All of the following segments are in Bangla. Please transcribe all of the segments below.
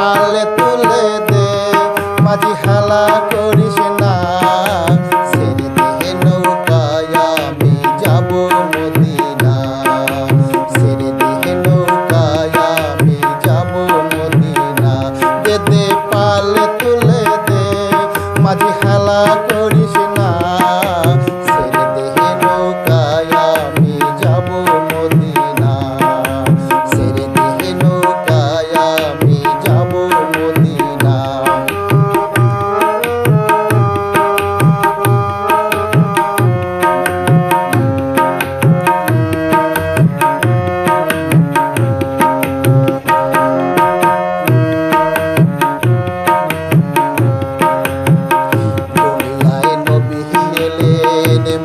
পালে তুলে দে, মাঝি হেলা করিস না। ছেড়ে দে নৌকায় আমি যাব মদিনা, ছেড়ে দে নৌকায় আমি যাব মদিনা। দে দে পালে তুলে দে, মাঝি হেলা করিস না। ছেড়ে দে নৌকায় আমি যাব মদিনা, ছেড়ে দে নৌকায় আমি যাব মদিনা।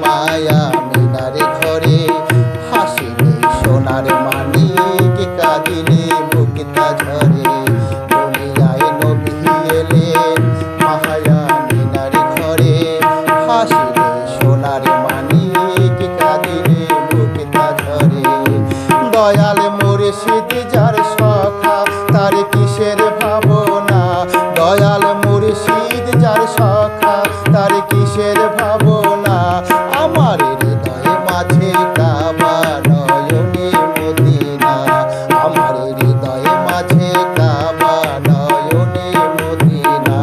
মায়া মিনারে ঘরে হাসিলে সোনার মানিক, কাঁদিলে মুক্তা ঝরে। দুনিয়ায় নবী এলেন মায়া মিনারে ঘরে হাসিলে সোনার মানিক, কাঁদিলে মুক্তা ঝরে। দয়াল মুর্শিদ যার সখা তার কিসের ভাবনা, দয়াল মুর্শিদ যার সখা তার কিসের ভাবনা। আমার হৃদয়ে মাঝে কাবা নয়নে মদিনা, আমার হৃদয়ে মাঝে কাবা নয়নে মদিনা।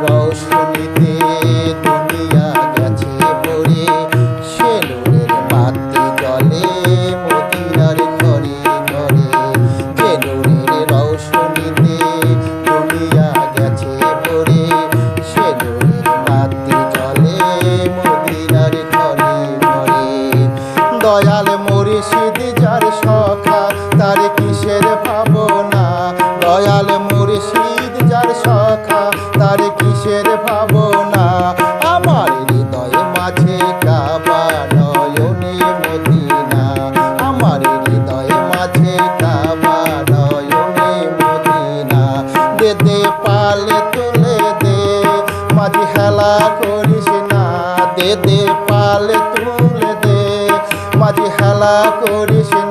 রৌশনীতে দুনিয়া গেছে ভরে, সে নূরের বাতি জ্বলে মদিনার ঘরে ঘরে। যে নূরের রৌশনীতে দুনিয়া গেছে ভরে, সে নূরের বাতি জ্বলে মদিনার ঘরে ঘরে। দয়াল মুর্শিদ যার সখা তার কিসের ভাবনা, দয়াল মুর্শিদ যার সখা তার কিসের ভাবনা। আমার হৃদয়ে মাঝে কাবা নয়নে মদিনা, আমার হৃদয়ে মাঝে কাবা নয়নে মদিনা। দে দে পালে তুলে দে, মাঝি হেলা করিস না। দে দে পালে তুলে দে, মাঝি হেলা করিস না।